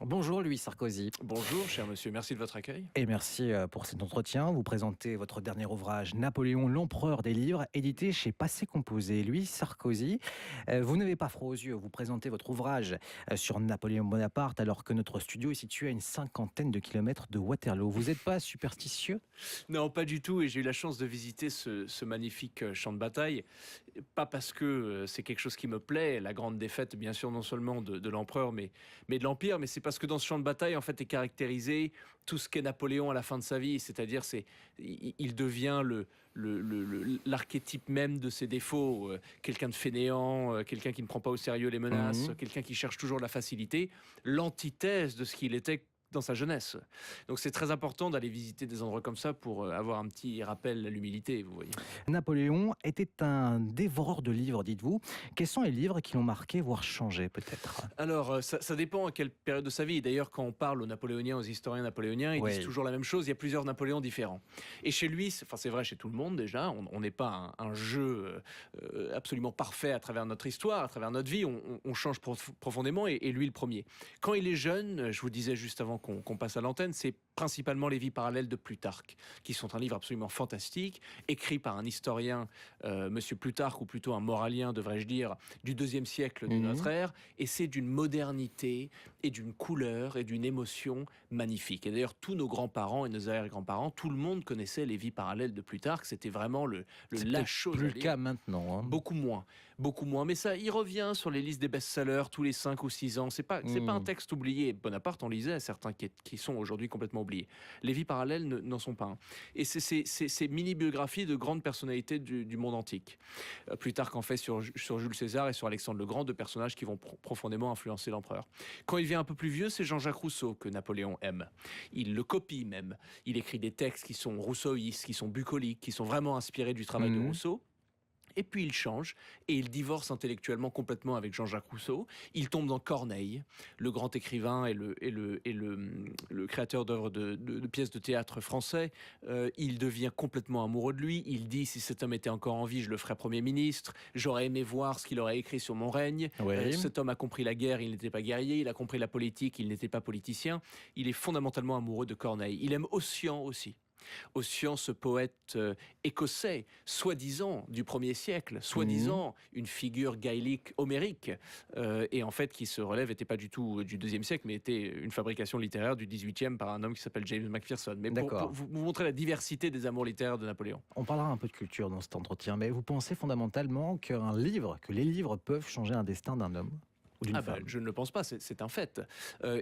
Bonjour Louis Sarkozy Bonjour, cher monsieur, merci de votre accueil. et merci pour cet entretien. Vous présentez votre dernier ouvrage Napoléon, l'empereur des livres, édité chez Passé Composé. Louis Sarkozy, vous n'avez pas froid aux yeux, vous présentez votre ouvrage sur Napoléon Bonaparte alors que notre studio est situé à une cinquantaine de kilomètres de Waterloo. Vous n'êtes pas superstitieux? Non, pas du tout, et j'ai eu la chance de visiter ce magnifique champ de bataille. Pas parce que c'est quelque chose qui me plaît, la grande défaite, bien sûr, non seulement de l'empereur, mais de l'Empire, mais c'est parce que dans ce champ de bataille, en fait, est caractérisé tout ce qu'est Napoléon à la fin de sa vie. C'est-à-dire, il devient l'archétype même de ses défauts. Quelqu'un de fainéant, quelqu'un qui ne prend pas au sérieux les menaces, quelqu'un qui cherche toujours la facilité. L'antithèse de ce qu'il était dans sa jeunesse. Donc c'est très important d'aller visiter des endroits comme ça pour avoir un petit rappel à l'humilité, vous voyez. Napoléon était un dévoreur de livres, dites-vous. Quels sont les livres qui l'ont marqué, voire changé peut-être? Alors, ça dépend à quelle période de sa vie. D'ailleurs, quand on parle aux Napoléoniens, aux historiens napoléoniens, ils Oui. disent toujours la même chose. Il y a plusieurs Napoléons différents. Et chez lui, c'est vrai chez tout le monde déjà, on n'est pas un jeu absolument parfait à travers notre histoire, à travers notre vie. On change profondément et lui le premier. Quand il est jeune, je vous disais juste avant qu'on passe à l'antenne, c'est principalement les vies parallèles de Plutarque, qui sont un livre absolument fantastique, écrit par un historien, Monsieur Plutarque, ou plutôt un moralien, devrais-je dire, du IIe siècle de notre ère, et c'est d'une modernité et d'une couleur et d'une émotion magnifique. Et d'ailleurs, tous nos grands-parents et nos arrière-grands-parents, tout le monde connaissait les vies parallèles de Plutarque, c'était vraiment la chose Plus à le lire. cas maintenant. Beaucoup moins. Mais ça, il revient sur les listes des best-sellers tous les 5 ou 6 ans. C'est pas un texte oublié. Bonaparte, on lisait certains qui sont aujourd'hui complètement oubliés. Les vies parallèles n'en sont pas un. Et c'est ces mini-biographies de grandes personnalités du monde antique. Plutarque en fait sur Jules César et sur Alexandre le Grand, deux personnages qui vont profondément influencer l'empereur. Quand il devient un peu plus vieux, c'est Jean-Jacques Rousseau que Napoléon aime. Il le copie même. Il écrit des textes qui sont rousseauistes, qui sont bucoliques, qui sont vraiment inspirés du travail de Rousseau. Et puis il change et il divorce intellectuellement complètement avec Jean-Jacques Rousseau. Il tombe dans Corneille, le grand écrivain et le créateur d'œuvres de pièces de théâtre français. Il devient complètement amoureux de lui. Il dit, si cet homme était encore en vie, je le ferais Premier ministre. J'aurais aimé voir ce qu'il aurait écrit sur mon règne. Oui. Cet homme a compris la guerre, il n'était pas guerrier. Il a compris la politique, il n'était pas politicien. Il est fondamentalement amoureux de Corneille. Il aime Ossian aussi. Ossian, ce poète écossais, soi-disant du 1er siècle, soi-disant une figure gaélique homérique, et en fait qui se relève, n'était pas du tout du 2e siècle, mais était une fabrication littéraire du 18e par un homme qui s'appelle James Macpherson. Mais pour vous montrer la diversité des amours littéraires de Napoléon. On parlera un peu de culture dans cet entretien, mais vous pensez fondamentalement que les livres peuvent changer un destin d'un homme ou d'une femme? Je ne le pense pas, c'est un fait.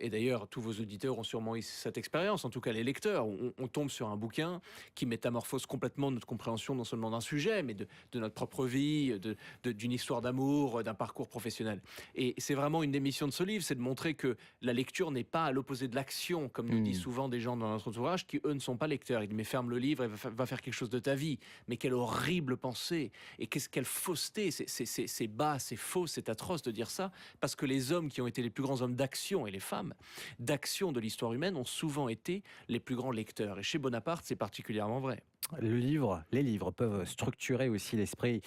Et d'ailleurs, tous vos auditeurs ont sûrement eu cette expérience, en tout cas les lecteurs. On tombe sur un bouquin qui métamorphose complètement notre compréhension non seulement d'un sujet, mais de notre propre vie, d'une histoire d'amour, d'un parcours professionnel. Et c'est vraiment une des missions de ce livre, c'est de montrer que la lecture n'est pas à l'opposé de l'action, comme nous disent souvent des gens dans notre entourage qui, eux, ne sont pas lecteurs. Ils disent, mais ferme le livre et va faire quelque chose de ta vie. Mais quelle horrible pensée, et quelle fausseté, c'est bas, c'est faux, c'est atroce de dire ça, parce que les hommes qui ont été les plus grands hommes d'action, et les femmes d'action de l'histoire humaine, ont souvent été les plus grands lecteurs. Et chez Bonaparte, c'est particulièrement vrai. Les livres peuvent structurer aussi l'esprit.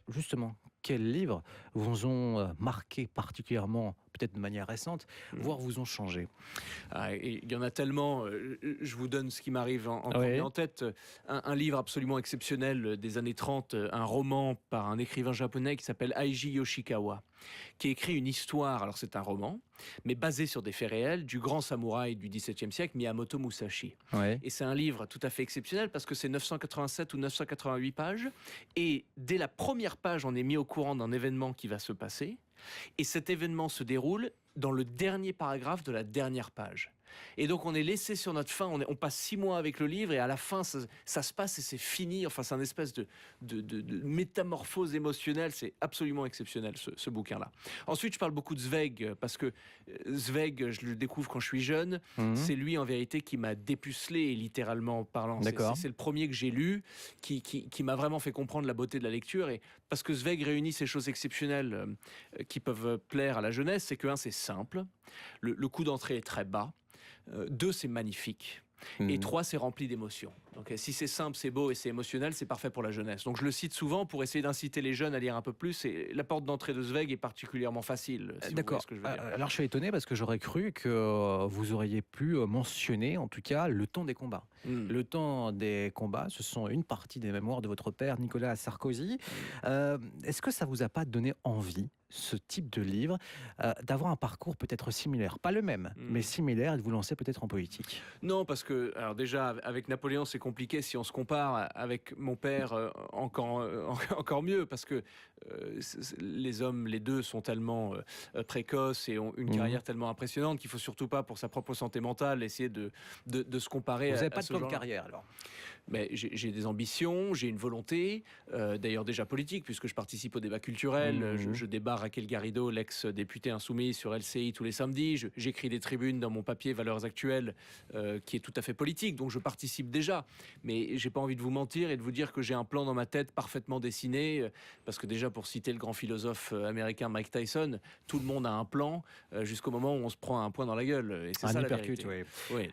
Justement, quels livres vous ont marqué particulièrement, peut-être de manière récente, voire vous ont changé? Et il y en a tellement. Je vous donne ce qui m'arrive en premier en tête. Un livre absolument exceptionnel des années 30, un roman par un écrivain japonais qui s'appelle Eiji Yoshikawa, qui écrit une histoire, alors c'est un roman, mais basé sur des faits réels, du grand samouraï du XVIIe siècle, Miyamoto Musashi. Et c'est un livre tout à fait exceptionnel parce que c'est 987 ou 988 pages, et dès la première page, on est mis au courant d'un événement qui va se passer, et cet événement se déroule dans le dernier paragraphe de la dernière page. Et donc on est laissé sur notre faim, on passe 6 mois avec le livre et à la fin ça se passe et c'est fini. Enfin c'est un espèce de métamorphose émotionnelle, c'est absolument exceptionnel ce bouquin-là. Ensuite je parle beaucoup de Zweig parce que Zweig, je le découvre quand je suis jeune, c'est lui en vérité qui m'a dépucelé littéralement parlant. C'est le premier que j'ai lu qui m'a vraiment fait comprendre la beauté de la lecture, et parce que Zweig réunit ces choses exceptionnelles qui peuvent plaire à la jeunesse, c'est que 1, c'est simple, le coût d'entrée est très bas. 2, c'est magnifique. Et 3, c'est rempli d'émotions. Donc si c'est simple, c'est beau et c'est émotionnel, c'est parfait pour la jeunesse. Donc je le cite souvent pour essayer d'inciter les jeunes à lire un peu plus. Et la porte d'entrée de Zweig est particulièrement facile, si vous voyez ce que je veux dire. Alors je suis étonné parce que j'aurais cru que vous auriez pu mentionner, en tout cas, le temps des combats. Le temps des combats, ce sont une partie des mémoires de votre père, Nicolas Sarkozy. Est-ce que ça vous a pas donné envie, ce type de livre, d'avoir un parcours peut-être similaire, pas le même, mais similaire, et de vous lancer peut-être en politique? Non, parce que, alors déjà, avec Napoléon, c'est compliqué. Si on se compare avec mon père, encore mieux, parce que les hommes, les deux, sont tellement précoces et ont une carrière tellement impressionnante qu'il faut surtout pas, pour sa propre santé mentale, essayer de se comparer Vous à n'avez pas de ce plan de genre-là. carrière, alors? Mais j'ai des ambitions, j'ai une volonté, d'ailleurs déjà politique, puisque je participe au débat culturel. Je débat Raquel Garrido, l'ex-députée insoumise, sur LCI tous les samedis. J'écris des tribunes dans mon papier Valeurs Actuelles, qui est tout à fait politique, donc je participe déjà. Mais j'ai pas envie de vous mentir et de vous dire que j'ai un plan dans ma tête parfaitement dessiné, parce que déjà, pour citer le grand philosophe américain Mike Tyson, tout le monde a un plan, jusqu'au moment où on se prend un point dans la gueule. Et c'est ça la vérité. Oui.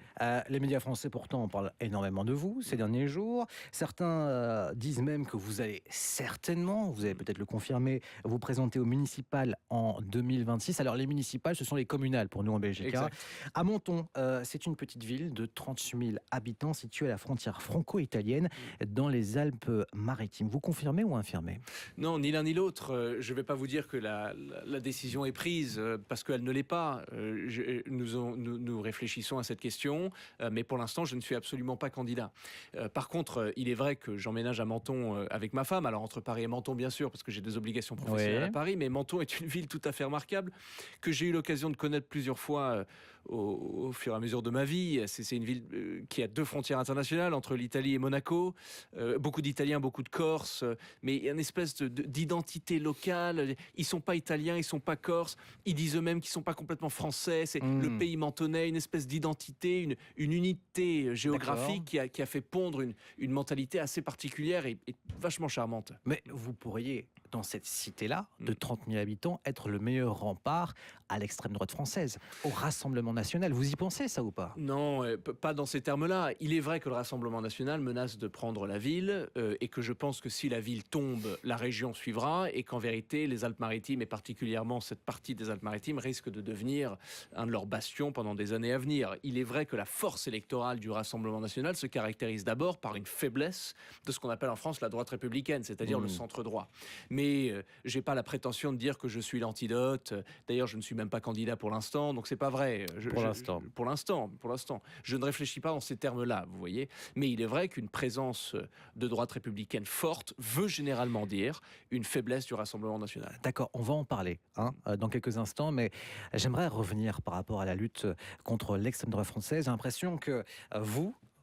Les médias français, pourtant, parlent énormément de vous ces derniers jours. Certains disent même que vous allez certainement, vous allez peut-être le confirmer, vous présenter aux municipales en 2026. Alors les municipales, ce sont les communales pour nous en Belgique. Hein. À Menton, c'est une petite ville de 38 000 habitants située à la frontière franco-italienne dans les Alpes-Maritimes. Vous confirmez ou infirmez? Non, ni l'un ni l'autre. Je ne vais pas vous dire que la décision est prise, parce qu'elle ne l'est pas. Nous réfléchissons à cette question, mais pour l'instant, je ne suis absolument pas candidat. Par contre, il est vrai que j'emménage à Menton avec ma femme, alors entre Paris et Menton bien sûr, parce que j'ai des obligations professionnelles à Paris, mais Menton est une ville tout à fait remarquable, que j'ai eu l'occasion de connaître plusieurs fois au fur et à mesure de ma vie. C'est une ville qui a 2 frontières internationales, entre l'Italie et Monaco, beaucoup d'Italiens, beaucoup de Corses, mais il y a une espèce d'identité locale. Ils sont pas italiens, ils sont pas corses, ils disent eux-mêmes qu'ils sont pas complètement français. C'est le pays mentonnais, une espèce d'identité, une unité géographique qui a fait pondre une mentalité assez particulière et vachement charmante. Mais vous pourriez, dans cette cité-là, de 30 000 habitants, être le meilleur rempart à l'extrême droite française, au Rassemblement national. Vous y pensez, ça ou pas? Non, pas dans ces termes-là. Il est vrai que le Rassemblement national menace de prendre la ville, et que je pense que si la ville tombe, la région suivra, et qu'en vérité, les Alpes-Maritimes, et particulièrement cette partie des Alpes-Maritimes, risque de devenir un de leurs bastions pendant des années à venir. Il est vrai que la force électorale du Rassemblement national se caractérise d'abord par une faiblesse de ce qu'on appelle en France la droite républicaine, c'est-à-dire le centre-droit. Mais j'ai pas la prétention de dire que je suis l'antidote. D'ailleurs, je ne suis même pas candidat pour l'instant, donc c'est pas vrai. Pour l'instant. Je ne réfléchis pas dans ces termes-là, vous voyez. Mais il est vrai qu'une présence de droite républicaine forte veut généralement dire une faiblesse du Rassemblement national. D'accord, on va en parler dans quelques instants, mais j'aimerais revenir par rapport à la lutte contre l'extrême droite française. J'ai l'impression que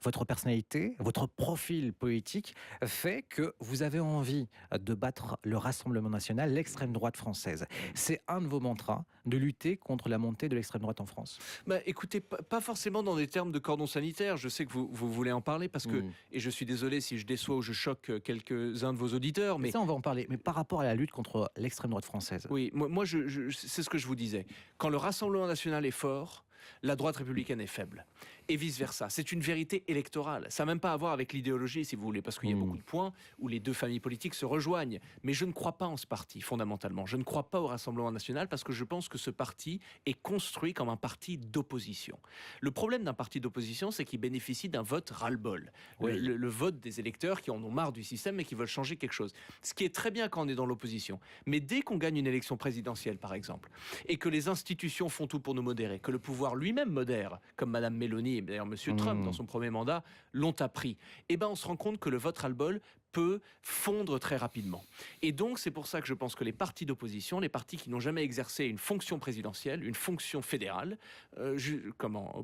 votre personnalité, votre profil politique fait que vous avez envie de battre le Rassemblement national, l'extrême droite française. C'est un de vos mantras, de lutter contre la montée de l'extrême droite en France? Écoutez, pas forcément dans des termes de cordon sanitaire. Je sais que vous voulez en parler parce que, et je suis désolé si je déçois ou je choque quelques-uns de vos auditeurs. Mais ça, on va en parler. Mais par rapport à la lutte contre l'extrême droite française. Oui, moi c'est ce que je vous disais. Quand le Rassemblement national est fort, la droite républicaine est faible. Et vice-versa. C'est une vérité électorale. Ça n'a même pas à voir avec l'idéologie, si vous voulez, parce qu'il y a beaucoup de points où les deux familles politiques se rejoignent. Mais je ne crois pas en ce parti, fondamentalement. Je ne crois pas au Rassemblement national parce que je pense que ce parti est construit comme un parti d'opposition. Le problème d'un parti d'opposition, c'est qu'il bénéficie d'un vote ras-le-bol. Le vote des électeurs qui en ont marre du système et qui veulent changer quelque chose. Ce qui est très bien quand on est dans l'opposition. Mais dès qu'on gagne une élection présidentielle, par exemple, et que les institutions font tout pour nous modérer, que le pouvoir lui-même modère, comme Madame Mélanie et d'ailleurs M. Trump dans son premier mandat l'ont appris, et ben on se rend compte que le vote ras-le-bol peut fondre très rapidement. Et donc, c'est pour ça que je pense que les partis d'opposition, les partis qui n'ont jamais exercé une fonction présidentielle, une fonction fédérale,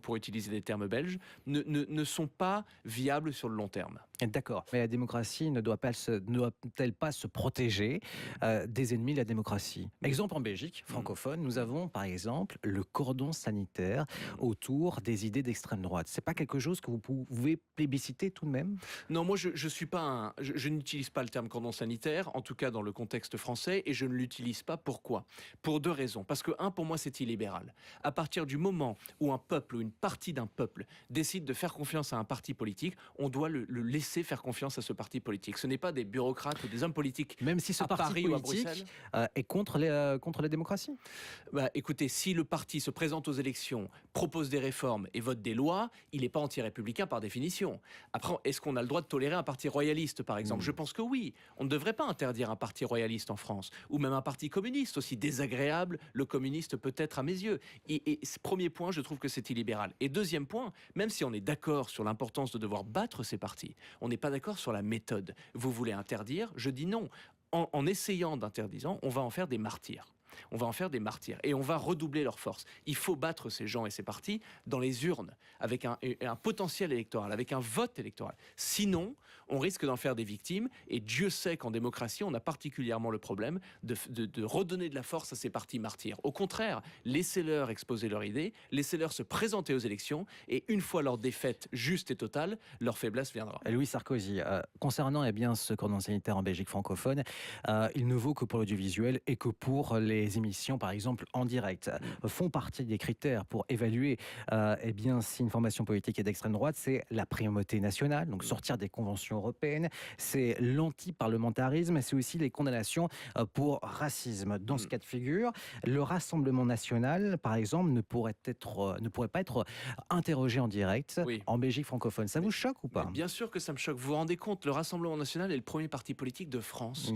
pour utiliser des termes belges, ne sont pas viables sur le long terme. D'accord. Mais la démocratie ne doit-elle pas se protéger des ennemis de la démocratie? Exemple en Belgique, francophone, nous avons par exemple le cordon sanitaire autour des idées d'extrême droite. C'est pas quelque chose que vous pouvez plébisciter tout de même? Non, moi je suis pas je n'utilise pas le terme cordon sanitaire, en tout cas dans le contexte français, et je ne l'utilise pas. Pourquoi ? Pour 2 raisons. Parce que, pour moi, c'est illibéral. À partir du moment où un peuple ou une partie d'un peuple décide de faire confiance à un parti politique, on doit le laisser faire confiance à ce parti politique. Ce n'est pas des bureaucrates ou des hommes politiques, même si ce à parti Paris ou à politique Bruxelles, est contre la démocratie. Écoutez, si le parti se présente aux élections, propose des réformes et vote des lois, il n'est pas anti-républicain par définition. Après, est-ce qu'on a le droit de tolérer un parti royaliste, par exemple ? Je pense que oui. On ne devrait pas interdire un parti royaliste en France, ou même un parti communiste, aussi désagréable le communiste peut être à mes yeux. Et ce premier point, je trouve que c'est illibéral. Et deuxième point, même si on est d'accord sur l'importance de devoir battre ces partis, on n'est pas d'accord sur la méthode. Vous voulez interdire ? Je dis non. En essayant d'interdire, on va en faire des martyrs. On va en faire des martyrs et on va redoubler leur force. Il faut battre ces gens et ces partis dans les urnes avec un potentiel électoral, avec un vote électoral. Sinon, on risque d'en faire des victimes et Dieu sait qu'en démocratie, on a particulièrement le problème de redonner de la force à ces partis martyrs. Au contraire, laissez-leur exposer leur idée, laissez-leur se présenter aux élections et une fois leur défaite juste et totale, leur faiblesse viendra. Louis Sarkozy, concernant ce cordon sanitaire en Belgique francophone, il ne vaut que pour l'audiovisuel et que pour les émissions, par exemple, en direct. Font partie des critères pour évaluer si une formation politique est d'extrême droite, c'est la primauté nationale, donc sortir des conventions européennes, c'est l'anti-parlementarisme, c'est aussi les condamnations pour racisme. Dans ce cas de figure, le Rassemblement national, par exemple, ne pourrait pas être interrogé en direct en Belgique francophone. Ça vous choque ou pas ? Bien sûr que ça me choque. Vous vous rendez compte, le Rassemblement national est le premier parti politique de France.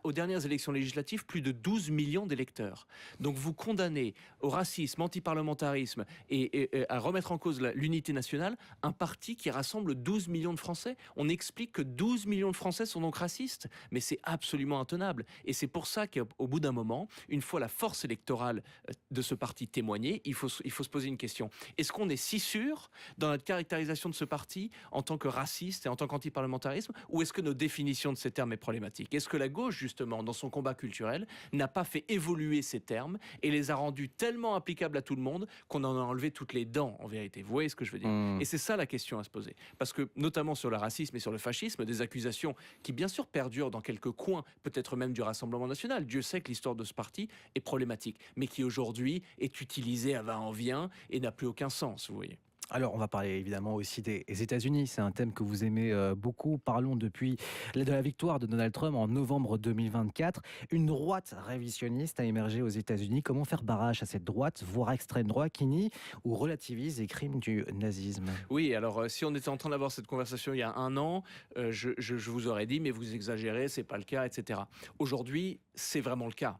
Aux dernières élections législatives, plus de 12 millions d'électeurs. Donc vous condamnez au racisme, antiparlementarisme et à remettre en cause l'unité nationale un parti qui rassemble 12 millions de Français. On explique que 12 millions de Français sont donc racistes, mais c'est absolument intenable. Et c'est pour ça qu'au bout d'un moment, une fois la force électorale de ce parti témoignée, il faut se poser une question. Est-ce qu'on est si sûr dans notre caractérisation de ce parti en tant que raciste et en tant qu'antiparlementarisme, ou est-ce que nos définitions de ces termes est problématique ? Est-ce que la gauche, justement, dans son combat culturel, n'a pas fait évoluer ces termes et les a rendus tellement applicables à tout le monde qu'on en a enlevé toutes les dents, en vérité. Vous voyez ce que je veux dire ? Et c'est ça la question à se poser. Parce que, notamment sur le racisme et sur le fascisme, des accusations qui, bien sûr, perdurent dans quelques coins, peut-être même du Rassemblement national. Dieu sait que l'histoire de ce parti est problématique, mais qui, aujourd'hui, est utilisée à va-en-vient et n'a plus aucun sens, vous voyez. Alors, on va parler évidemment aussi des États-Unis. C'est un thème que vous aimez beaucoup. Parlons de la victoire de Donald Trump en novembre 2024. Une droite révisionniste a émergé aux États-Unis. Comment faire barrage à cette droite, voire extrême droite, qui nie ou relativise les crimes du nazisme ? Oui, alors si on était en train d'avoir cette conversation il y a 1 an, je vous aurais dit, mais vous exagérez, c'est pas le cas, etc. Aujourd'hui, c'est vraiment le cas.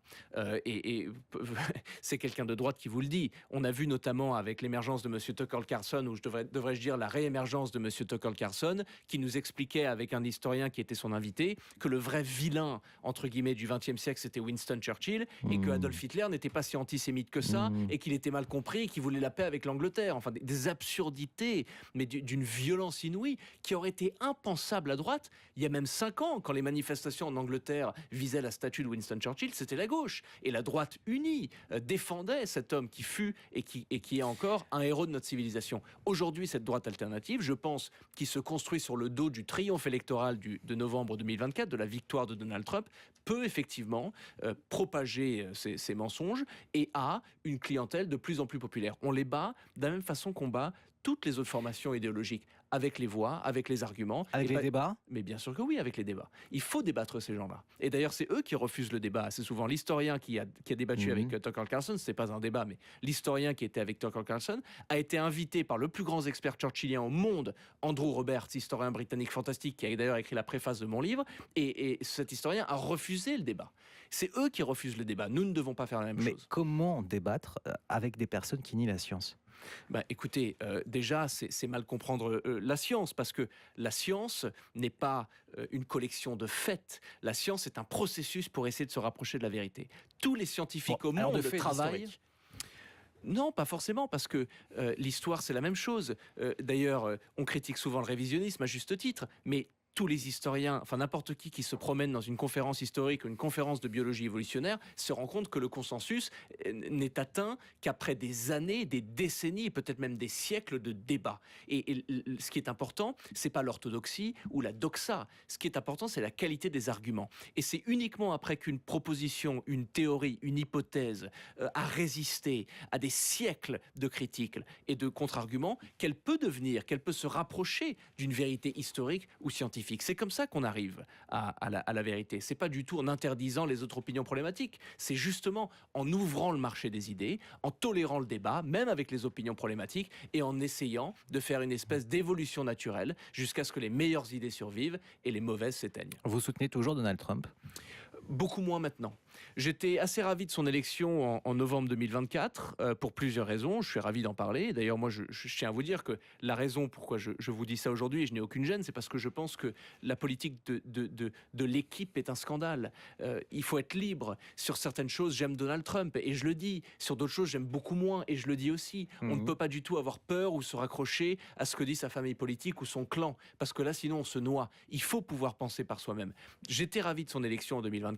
C'est quelqu'un de droite qui vous le dit. On a vu notamment avec l'émergence de M. Tucker Carlson, ou devrais-je dire la réémergence de M. Tucker Carlson, qui nous expliquait avec un historien qui était son invité que le vrai vilain, entre guillemets, du XXe siècle, c'était Winston Churchill, et que Adolf Hitler n'était pas si antisémite que ça, et qu'il était mal compris, et qu'il voulait la paix avec l'Angleterre. Enfin, des absurdités, mais d'une violence inouïe, qui aurait été impensable à droite il y a même 5 ans, quand les manifestations en Angleterre visaient la statue de Winston Churchill, c'était la gauche. Et la droite unie défendait cet homme qui fut et qui est encore un héros de notre civilisation. Aujourd'hui, cette droite alternative, je pense, qui se construit sur le dos du triomphe électoral de novembre 2024, de la victoire de Donald Trump, peut effectivement propager ces mensonges et a une clientèle de plus en plus populaire. On les bat de la même façon qu'on bat toutes les autres formations idéologiques, avec les voix, avec les arguments. Avec les débats ? Mais bien sûr que oui, avec les débats. Il faut débattre ces gens-là. Et d'ailleurs, c'est eux qui refusent le débat. C'est souvent l'historien qui a débattu avec Tucker Carlson. Ce n'est pas un débat, mais l'historien qui était avec Tucker Carlson a été invité par le plus grand expert churchillien au monde, Andrew Roberts, historien britannique fantastique, qui a d'ailleurs écrit la préface de mon livre. Et cet historien a refusé le débat. C'est eux qui refusent le débat. Nous ne devons pas faire la même chose. Mais comment débattre avec des personnes qui nient la science ? Écoutez, déjà, c'est mal comprendre la science, parce que la science n'est pas une collection de faits. La science est un processus pour essayer de se rapprocher de la vérité. Tous les scientifiques au monde travaillent... Non, pas forcément, parce que l'histoire, c'est la même chose. D'ailleurs, on critique souvent le révisionnisme à juste titre, mais tous les historiens, enfin n'importe qui se promène dans une conférence historique ou une conférence de biologie évolutionnaire se rend compte que le consensus n'est atteint qu'après des années, des décennies, peut-être même des siècles de débats. Et ce qui est important, c'est pas l'orthodoxie ou la doxa. Ce qui est important, c'est la qualité des arguments. Et c'est uniquement après qu'une proposition, une théorie, une hypothèse a résisté à des siècles de critiques et de contre-arguments qu'elle peut se rapprocher d'une vérité historique ou scientifique. C'est comme ça qu'on arrive à la vérité. C'est pas du tout en interdisant les autres opinions problématiques. C'est justement en ouvrant le marché des idées, en tolérant le débat, même avec les opinions problématiques, et en essayant de faire une espèce d'évolution naturelle jusqu'à ce que les meilleures idées survivent et les mauvaises s'éteignent. Vous soutenez toujours Donald Trump ? Beaucoup moins maintenant. J'étais assez ravi de son élection en novembre 2024 pour plusieurs raisons. Je suis ravi d'en parler. D'ailleurs, moi, je tiens à vous dire que la raison pourquoi je vous dis ça aujourd'hui, et je n'ai aucune gêne, c'est parce que je pense que la politique de l'équipe est un scandale. Il faut être libre. Sur certaines choses, j'aime Donald Trump, et je le dis. Sur d'autres choses, j'aime beaucoup moins, et je le dis aussi. On ne peut pas du tout avoir peur ou se raccrocher à ce que dit sa famille politique ou son clan, parce que là, sinon, on se noie. Il faut pouvoir penser par soi-même. J'étais ravi de son élection en 2024.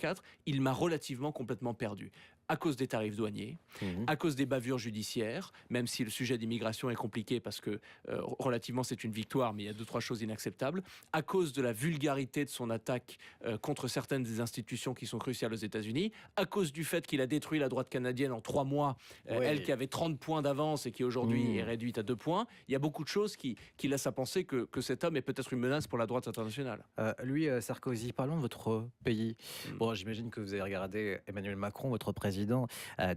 Il m'a relativement complètement perdu. À cause des tarifs douaniers, à cause des bavures judiciaires, même si le sujet d'immigration est compliqué parce que relativement c'est une victoire, mais il y a 2-3 choses inacceptables, à cause de la vulgarité de son attaque contre certaines des institutions qui sont cruciales aux États-Unis, à cause du fait qu'il a détruit la droite canadienne en 3 mois, elle qui avait 30 points d'avance et qui aujourd'hui est réduite à 2 points. Il y a beaucoup de choses qui laissent à penser que cet homme est peut-être une menace pour la droite internationale. Lui, Sarkozy, parlons de votre pays. Bon, j'imagine que vous avez regardé Emmanuel Macron, votre président,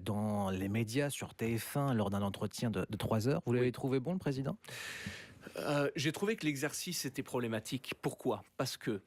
dans les médias, sur TF1, lors d'un entretien de 3 heures. Vous l'avez trouvé bon, le président ? J'ai trouvé que l'exercice était problématique. Pourquoi ? Parce que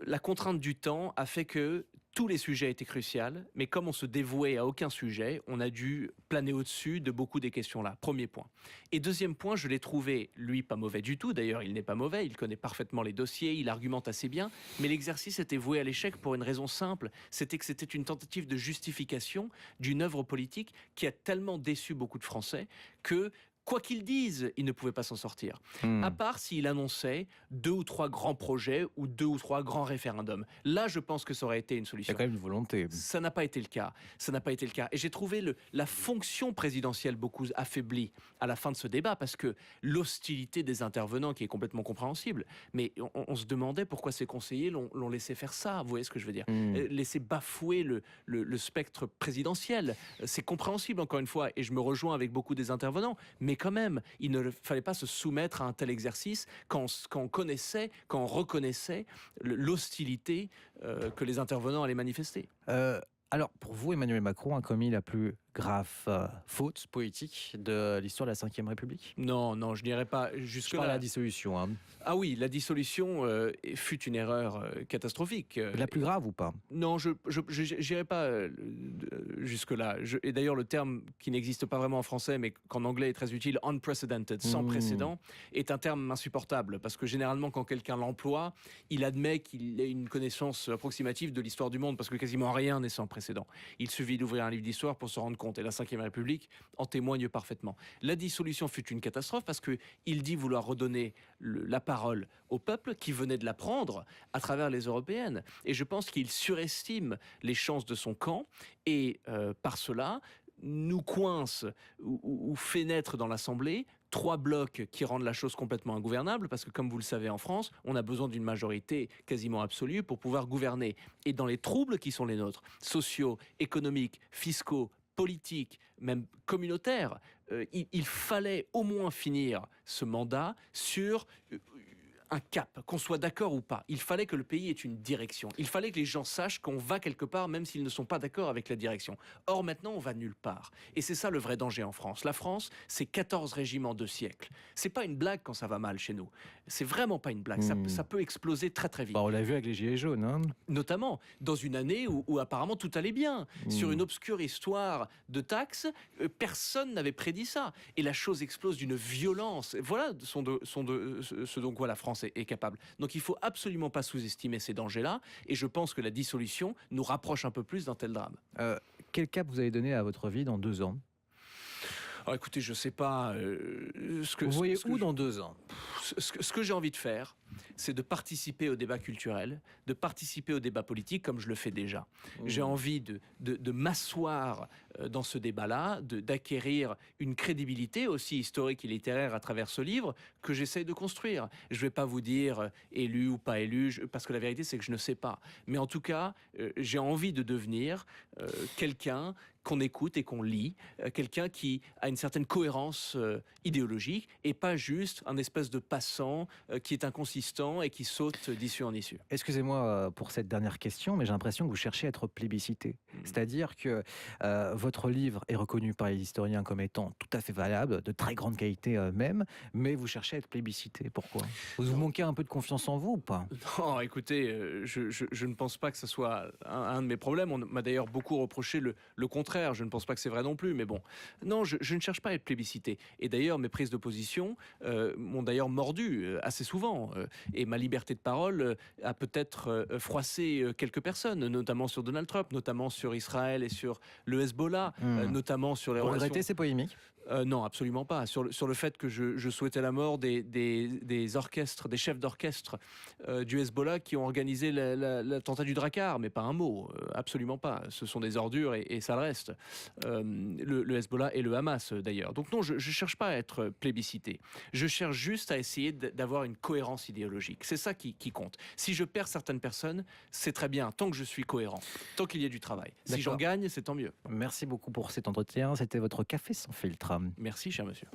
la contrainte du temps a fait que tous les sujets étaient cruciaux, mais comme on se dévouait à aucun sujet, on a dû planer au-dessus de beaucoup des questions-là. Premier point. Et deuxième point, je l'ai trouvé, lui, pas mauvais du tout. D'ailleurs, il n'est pas mauvais, il connaît parfaitement les dossiers, il argumente assez bien, mais l'exercice était voué à l'échec pour une raison simple, c'était que c'était une tentative de justification d'une œuvre politique qui a tellement déçu beaucoup de Français que quoi qu'ils disent, il ne pouvait pas s'en sortir. À part s'il annonçait 2 ou 3 grands projets ou 2 ou 3 grands référendums. Là, je pense que ça aurait été une solution. Il y a quand même une volonté. Ça n'a pas été le cas. Ça n'a pas été le cas. Et j'ai trouvé la fonction présidentielle beaucoup affaiblie à la fin de ce débat parce que l'hostilité des intervenants qui est complètement compréhensible. Mais on se demandait pourquoi ces conseillers l'ont laissé faire ça. Vous voyez ce que je veux dire ? Laisser bafouer le spectre présidentiel. C'est compréhensible encore une fois. Et je me rejoins avec beaucoup des intervenants. Mais quand même, il ne fallait pas se soumettre à un tel exercice quand on connaissait, quand on reconnaissait l'hostilité que les intervenants allaient manifester. Alors, pour vous, Emmanuel Macron a commis la plus grave faute politique de l'histoire de la Ve République ? Non, je n'irai pas jusque-là. Je parle de la dissolution. Hein. Ah oui, la dissolution fut une erreur catastrophique. La plus grave ou pas ? Non, je n'irai pas jusque-là. Et d'ailleurs, le terme qui n'existe pas vraiment en français, mais qu'en anglais est très utile, unprecedented, sans précédent, est un terme insupportable. Parce que généralement, quand quelqu'un l'emploie, il admet qu'il ait une connaissance approximative de l'histoire du monde, parce que quasiment rien n'est sans précédent. Il suffit d'ouvrir un livre d'histoire pour se rendre compte. Et la Ve République en témoigne parfaitement. La dissolution fut une catastrophe parce qu'il dit vouloir redonner la parole au peuple qui venait de la prendre à travers les européennes. Et je pense qu'il surestime les chances de son camp et par cela nous coince ou fait naître dans l'Assemblée 3 blocs qui rendent la chose complètement ingouvernable parce que, comme vous le savez, en France, on a besoin d'une majorité quasiment absolue pour pouvoir gouverner. Et dans les troubles qui sont les nôtres, sociaux, économiques, fiscaux, politiques, même communautaires, il fallait au moins finir ce mandat sur un cap, qu'on soit d'accord ou pas. Il fallait que le pays ait une direction. Il fallait que les gens sachent qu'on va quelque part, même s'ils ne sont pas d'accord avec la direction. Or, maintenant, on va nulle part. Et c'est ça le vrai danger en France. La France, c'est 14 régiments de siècle. C'est pas une blague quand ça va mal chez nous. C'est vraiment pas une blague. Ça peut exploser très très vite. On l'a vu avec les Gilets jaunes. Hein. Notamment dans une année où apparemment tout allait bien. Sur une obscure histoire de taxes, personne n'avait prédit ça. Et la chose explose d'une violence. Voilà ce dont quoi la France est capable. Donc il faut absolument pas sous-estimer ces dangers-là, et je pense que la dissolution nous rapproche un peu plus d'un tel drame. Quel cap vous avez donné à votre vie dans 2 ans ? Alors écoutez, je sais pas vous voyez où dans 2 ans ? ce que j'ai envie de faire, c'est de participer au débat culturel, de participer au débat politique comme je le fais déjà. J'ai envie de m'asseoir dans ce débat-là, d'acquérir une crédibilité aussi historique et littéraire à travers ce livre que j'essaye de construire. Je ne vais pas vous dire élu ou pas élu, parce que la vérité c'est que je ne sais pas. Mais en tout cas, j'ai envie de devenir quelqu'un qu'on écoute et qu'on lit, quelqu'un qui a une certaine cohérence idéologique et pas juste un espèce de passant qui est inconsistant et qui saute d'issue en issue. Excusez-moi pour cette dernière question, mais j'ai l'impression que vous cherchez à être plébiscité. C'est-à-dire que votre livre est reconnu par les historiens comme étant tout à fait valable, de très grande qualité même, mais vous cherchez à être plébiscité. Pourquoi? Vous manquez un peu de confiance en vous ou pas? Non, écoutez, je ne pense pas que ce soit un de mes problèmes. On m'a d'ailleurs beaucoup reproché le contraire. Je ne pense pas que c'est vrai non plus, mais bon. Non, je ne cherche pas à être plébiscité. Et d'ailleurs, mes prises de position m'ont d'ailleurs mordu assez souvent. Et ma liberté de parole a peut-être froissé quelques personnes, notamment sur Donald Trump, notamment sur Israël et sur le Hezbollah, notamment sur les Vous relations... regrettez ces polémiques? Non, absolument pas. Sur le fait que je souhaitais la mort des orchestres, des chefs d'orchestre du Hezbollah qui ont organisé l'attentat du Drakkar, mais pas un mot, absolument pas. Ce sont des ordures et ça le reste. Le Hezbollah et le Hamas d'ailleurs. Donc non, je cherche pas à être plébiscité. Je cherche juste à essayer d'avoir une cohérence idéologique. C'est ça qui compte. Si je perds certaines personnes, c'est très bien, tant que je suis cohérent, tant qu'il y a du travail. Si j'en gagne, c'est tant mieux. Merci beaucoup pour cet entretien. C'était votre Café sans filtre. Merci, cher monsieur.